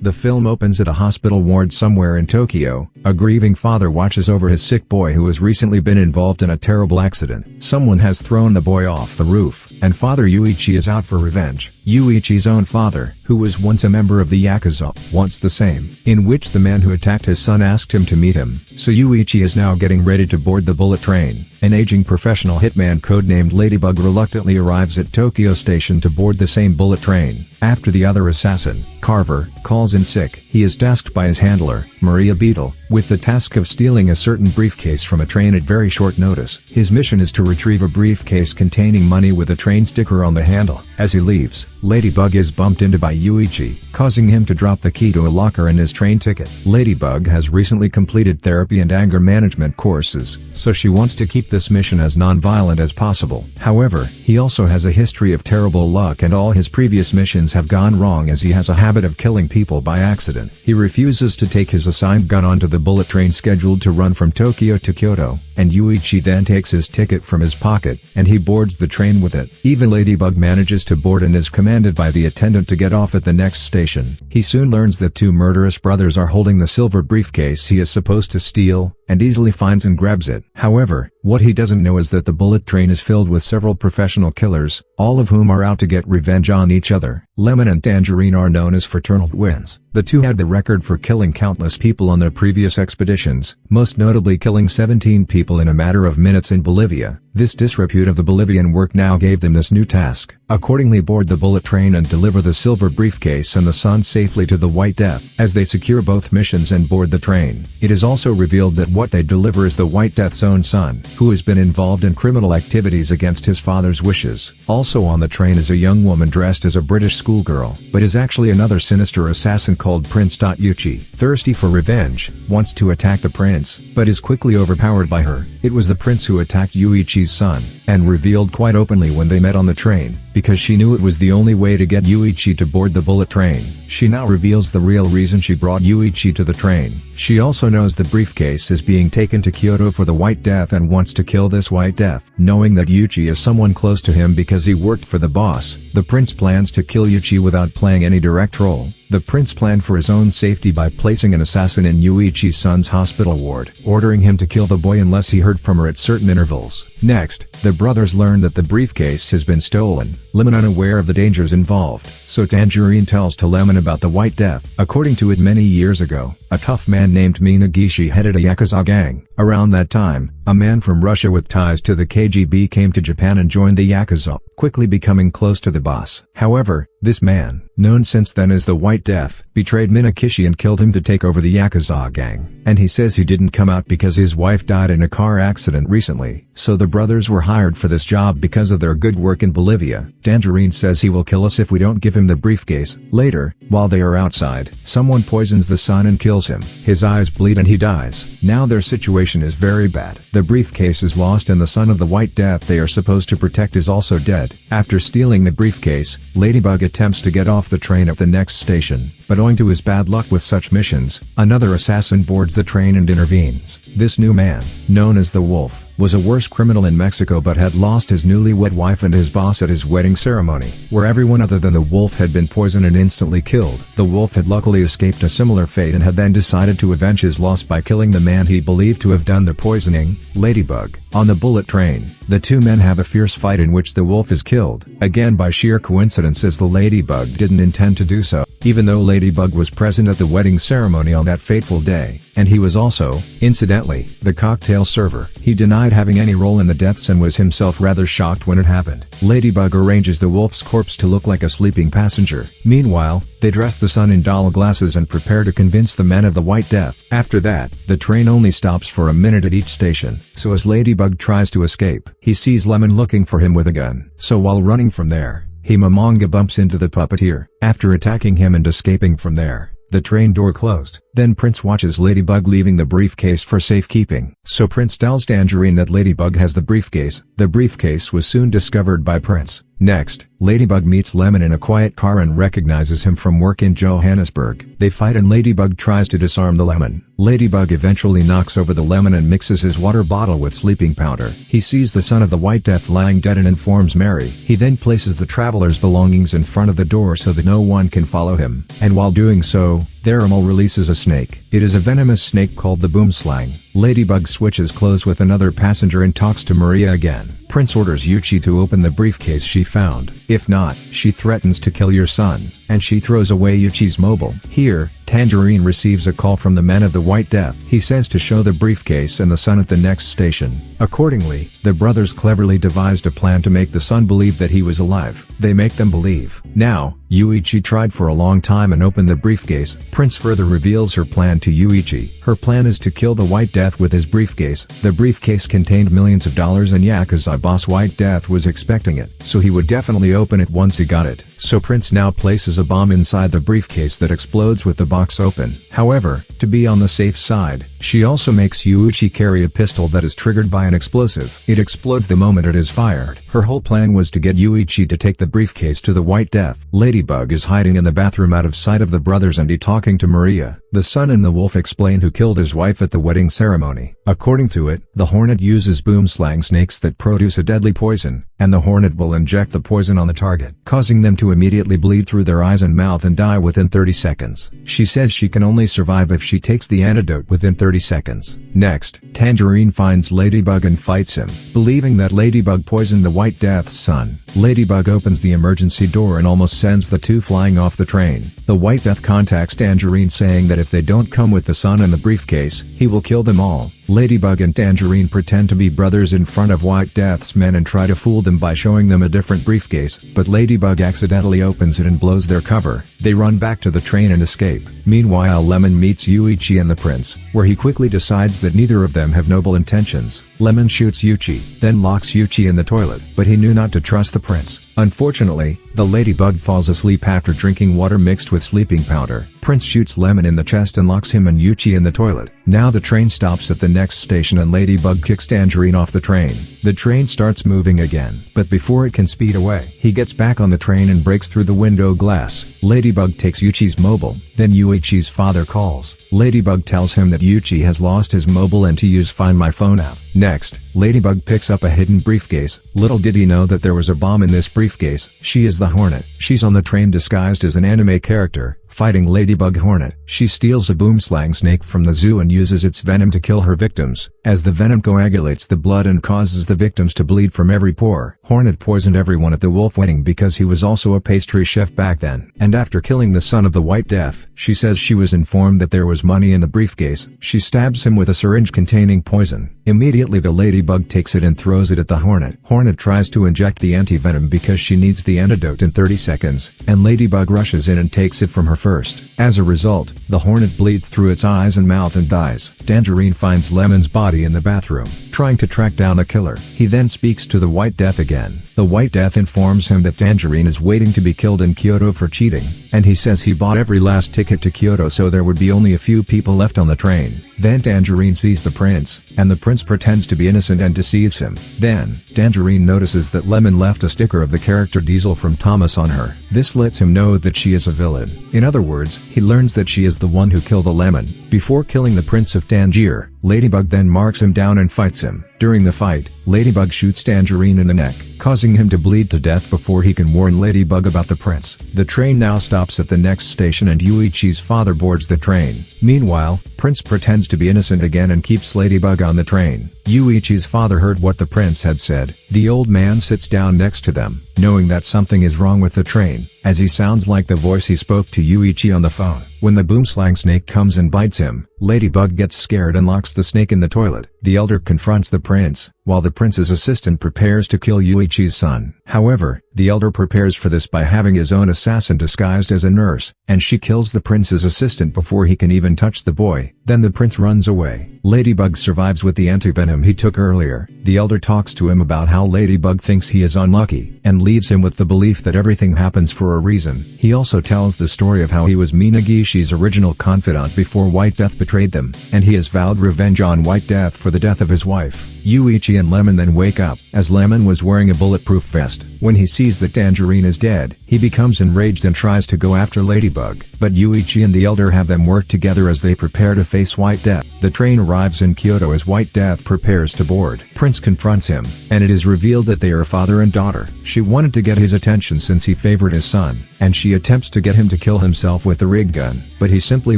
The film opens at a hospital ward somewhere in Tokyo. A grieving father watches over his sick boy who has recently been involved in a terrible accident. Someone has thrown the boy off the roof, and Father Yuichi is out for revenge. Yuichi's own father, who was once a member of the Yakuza, wants the same, in which the man who attacked his son asked him to meet him. So Yuichi is now getting ready to board the bullet train. An aging professional hitman codenamed Ladybug reluctantly arrives at Tokyo Station to board the same bullet train. After the other assassin, Carver, calls in sick, he is tasked by his handler, Maria Beetle, with the task of stealing a certain briefcase from a train at very short notice. His mission is to retrieve a briefcase containing money with a train sticker on the handle. As he leaves, Ladybug is bumped into by Yuichi, causing him to drop the key to a locker in his train ticket. Ladybug has recently completed therapy and anger management courses, so she wants to keep this mission as non-violent as possible. However, he also has a history of terrible luck and all his previous missions have gone wrong as he has a habit of killing people by accident. He refuses to take his assigned gun onto the bullet train scheduled to run from Tokyo to Kyoto, and Yuichi then takes his ticket from his pocket, and he boards the train with it. Even Ladybug manages to board and is commanded by the attendant to get off at the next station. He soon learns that two murderous brothers are holding the silver briefcase he is supposed to steal, and easily finds and grabs it. However, what he doesn't know is that the bullet train is filled with several professional killers, all of whom are out to get revenge on each other. Lemon and Tangerine are known as fraternal twins. The two had the record for killing countless people on their previous expeditions, most notably killing 17 people in a matter of minutes in Bolivia. This disrepute of the Bolivian work now gave them this new task. Accordingly, board the bullet train and deliver the silver briefcase and the sun safely to the White Death. As they secure both missions and board the train, it is also revealed that what they deliver is the White Death's own son, who has been involved in criminal activities against his father's wishes. Also on the train is a young woman dressed as a British schoolgirl, but is actually another sinister assassin called Prince Yuichi. Thirsty for revenge, wants to attack the prince, but is quickly overpowered by her. It was the prince who attacked Yuichi's son, and revealed quite openly when they met on the train, because she knew it was the only way to get Yuichi to board the bullet train. She now reveals the real reason she brought Yuichi to the train. She also knows the briefcase is being taken to Kyoto for the White Death and wants to kill this White Death. Knowing that Yuichi is someone close to him because he worked for the boss, the prince plans to kill Yuichi without playing any direct role. The prince planned for his own safety by placing an assassin in Yuichi's son's hospital ward, ordering him to kill the boy unless he heard from her at certain intervals. Next, the brothers learn that the briefcase has been stolen. Lemon, unaware of the dangers involved, so Tangerine tells to Lemon about the White Death. According to it, many years ago, a tough man named Minagishi headed a Yakuza gang. Around that time, a man from Russia with ties to the KGB came to Japan and joined the Yakuza, quickly becoming close to the boss. However, this man, known since then as the White Death, betrayed Minagishi and killed him to take over the Yakuza gang. And he says he didn't come out because his wife died in a car accident recently, so the brothers were hired for this job because of their good work in Bolivia. Tangerine says he will kill us if we don't give him the briefcase. Later, while they are outside, someone poisons the son and kills him. His eyes bleed and he dies. Now their situation is very bad. The briefcase is lost and the son of the White Death they are supposed to protect is also dead. After stealing the briefcase, Ladybug attempts to get off the train at the next station, but owing to his bad luck with such missions, another assassin boards the train and intervenes. This new man, known as the Wolf, was a worse criminal in Mexico but had lost his newlywed wife and his boss at his wedding ceremony, where everyone other than the Wolf had been poisoned and instantly killed. The Wolf had luckily escaped a similar fate and had then decided to avenge his loss by killing the man he believed to have done the poisoning, Ladybug. On the bullet train, the two men have a fierce fight in which the Wolf is killed, again by sheer coincidence as the Ladybug didn't intend to do so, even though Ladybug was present at the wedding ceremony on that fateful day, and he was also, incidentally, the cocktail server. He denied having any role in the deaths and was himself rather shocked when it happened. Ladybug arranges the Wolf's corpse to look like a sleeping passenger. Meanwhile, they dress the son in doll glasses and prepare to convince the men of the White Death. After that, the train only stops for a minute at each station, so as Ladybug tries to escape, he sees Lemon looking for him with a gun. So while running from there, Himamanga bumps into the puppeteer. After attacking him and escaping from there, the train door closed. Then Prince watches Ladybug leaving the briefcase for safekeeping. So Prince tells Tangerine that Ladybug has the briefcase. The briefcase was soon discovered by Prince. Next, Ladybug meets Lemon in a quiet car and recognizes him from work in Johannesburg. They fight and Ladybug tries to disarm the Lemon. Ladybug eventually knocks over the Lemon and mixes his water bottle with sleeping powder. He sees the son of the White Death lying dead and informs Mary. He then places the traveler's belongings in front of the door so that no one can follow him. And while doing so, Theramal releases a snake. It is a venomous snake called the Boomslang. Ladybug switches clothes with another passenger and talks to Maria again. Prince orders Yuichi to open the briefcase she found. If not, she threatens to kill your son, and she throws away Yuichi's mobile. Here, Tangerine receives a call from the men of the White Death. He says to show the briefcase and the son at the next station. Accordingly, the brothers cleverly devised a plan to make the son believe that he was alive. They make them believe. Now, Yuichi tried for a long time and opened the briefcase. Prince further reveals her plan to Yuichi. Her plan is to kill the White Death with his briefcase. The briefcase contained millions of dollars and Yakuza boss White Death was expecting it, so he would definitely open it once he got it. So Prince now places a bomb inside the briefcase that explodes with the box open. However, to be on the safe side, she also makes Yuichi carry a pistol that is triggered by an explosive. It explodes the moment it is fired. Her whole plan was to get Yuichi to take the briefcase to the White Death. Ladybug is hiding in the bathroom out of sight of the brothers and talking to Maria. The son and the wolf explain who killed his wife at the wedding ceremony. According to it, the hornet uses boomslang snakes that produce a deadly poison, and the hornet will inject the poison on the target, causing them to immediately bleed through their eyes and mouth and die within 30 seconds. She says she can only survive if she takes the antidote within 30 seconds. Next, Tangerine finds Ladybug and fights him. Believing that Ladybug poisoned the White Death's son, Ladybug opens the emergency door and almost sends the two flying off the train. The White Death contacts Tangerine saying that if they don't come with the son and the briefcase, he will kill them all. Ladybug and Tangerine pretend to be brothers in front of White Death's men and try to fool them by showing them a different briefcase, but Ladybug accidentally opens it and blows their cover. They run back to the train and escape. Meanwhile, Lemon meets Yuichi and the prince, where he quickly decides that neither of them have noble intentions. Lemon shoots Yuichi, then locks Yuichi in the toilet, but he knew not to trust the prince. Unfortunately, the Ladybug falls asleep after drinking water mixed with sleeping powder. Prince shoots Lemon in the chest and locks him and Yuichi in the toilet. Now the train stops at the next station and Ladybug kicks Tangerine off the train. The train starts moving again, but before it can speed away, he gets back on the train and breaks through the window glass. Ladybug takes Yuichi's mobile, then Yuichi's father calls. Ladybug tells him that Yuichi has lost his mobile and to use Find My Phone app. Next, Ladybug picks up a hidden briefcase. Little did he know that there was a bomb in this briefcase. She is the Hornet. She's on the train disguised as an anime character, fighting Ladybug Hornet. She steals a boomslang snake from the zoo and uses its venom to kill her victims. As the venom coagulates the blood and causes the victims to bleed from every pore, Hornet poisoned everyone at the wolf wedding because he was also a pastry chef back then. And after killing the son of the White Death, she says she was informed that there was money in the briefcase. She stabs him with a syringe containing poison. Immediately the Ladybug takes it and throws it at the Hornet. Hornet tries to inject the anti-venom because she needs the antidote in 30 seconds, and Ladybug rushes in and takes it from her first. As a result, the Hornet bleeds through its eyes and mouth and dies. Tangerine finds Lemon's body in the bathroom, trying to track down the killer. He then speaks to the White Death again. The White Death informs him that Tangerine is waiting to be killed in Kyoto for cheating, and he says he bought every last ticket to Kyoto so there would be only a few people left on the train. Then Tangerine sees the prince, and the prince pretends to be innocent and deceives him. Then, Tangerine notices that Lemon left a sticker of the character Diesel from Thomas on her. This lets him know that she is a villain. In other words, he learns that she is the one who killed the Lemon. Before killing the Prince of Tangier, Ladybug then marks him down and fights him. During the fight, Ladybug shoots Tangerine in the neck, causing him to bleed to death before he can warn Ladybug about the prince. The train now stops at the next station and Yuichi's father boards the train. Meanwhile, Prince pretends to be innocent again and keeps Ladybug on the train. Yuichi's father heard what the prince had said. The old man sits down next to them, knowing that something is wrong with the train, as he sounds like the voice he spoke to Yuichi on the phone. When the boomslang snake comes and bites him, Ladybug gets scared and locks the snake in the toilet. The elder confronts the prince, while the prince's assistant prepares to kill Yuichi's son. However, the elder prepares for this by having his own assassin disguised as a nurse, and she kills the prince's assistant before he can even touch the boy. Then the prince runs away. Ladybug survives with the antivenom he took earlier. The elder talks to him about how Ladybug thinks he is unlucky, and leaves him with the belief that everything happens for a reason. He also tells the story of how he was Minagishi's original confidant before White Death betrayed them, and he has vowed revenge on White Death for the death of his wife. Yuichi and Lemon then wake up, as Lemon was wearing a bulletproof vest. When he sees that Tangerine is dead, he becomes enraged and tries to go after Ladybug, but Yuichi and the elder have them work together as they prepare to face White Death. The train arrives in Kyoto as White Death prepares to board. Prince confronts him, and it is revealed that they are father and daughter. She wanted to get his attention since he favored his son, and she attempts to get him to kill himself with the rig gun, but he simply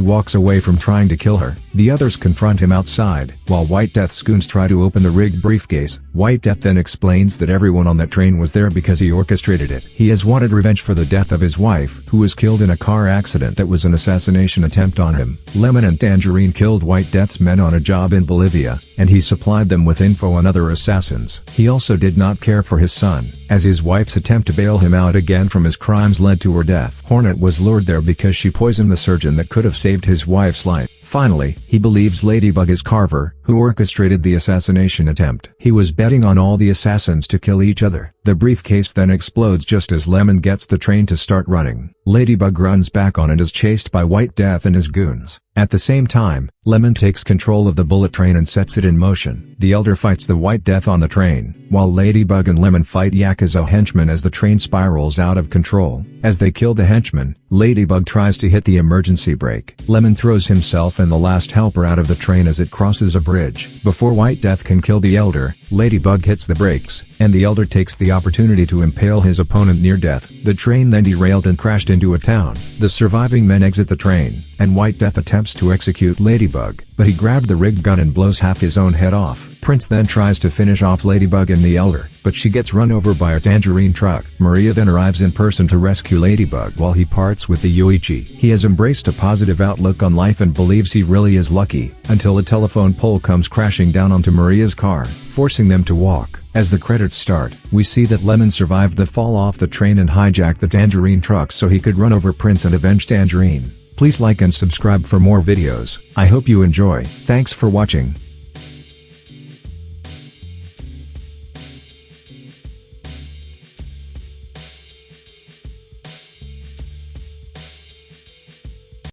walks away from trying to kill her. The others confront him outside, while White Death's goons try to open the rigged briefcase. White Death then explains that everyone on that train was there because he orchestrated it. He has wanted revenge for the death of his wife, who was killed in a car accident that was an assassination attempt on him. Lemon and Tangerine killed White Death's men on a job in Bolivia, and he supplied them with info on other assassins. He also did not care for his son, as his wife's attempt to bail him out again from his crimes led to her death. Hornet was lured there because she poisoned the surgeon that could have saved his wife's life. Finally, he believes Ladybug is Carver, who orchestrated the assassination attempt. He was betting on all the assassins to kill each other. The briefcase then explodes just as Lemon gets the train to start running. Ladybug runs back on and is chased by White Death and his goons. At the same time, Lemon takes control of the bullet train and sets it in motion. The Elder fights the White Death on the train, while Ladybug and Lemon fight Yakuza henchmen as the train spirals out of control. As they kill the henchmen, Ladybug tries to hit the emergency brake. Lemon throws himself and the last helper out of the train as it crosses a bridge. Before White Death can kill the Elder, Ladybug hits the brakes, and the Elder takes the opportunity to impale his opponent near death. The train then derailed and crashed into a town. The surviving men exit the train, and White Death attempts to execute Ladybug, but he grabbed the rigged gun and blows half his own head off. Prince then tries to finish off Ladybug and the Elder, but she gets run over by a Tangerine truck. Maria then arrives in person to rescue Ladybug while he parts with the Yoichi. He has embraced a positive outlook on life and believes he really is lucky, until a telephone pole comes crashing down onto Maria's car, forcing them to walk. As the credits start, we see that Lemon survived the fall off the train and hijacked the Tangerine truck so he could run over Prince and avenge Tangerine. Please like and subscribe for more videos. I hope you enjoy. Thanks for watching.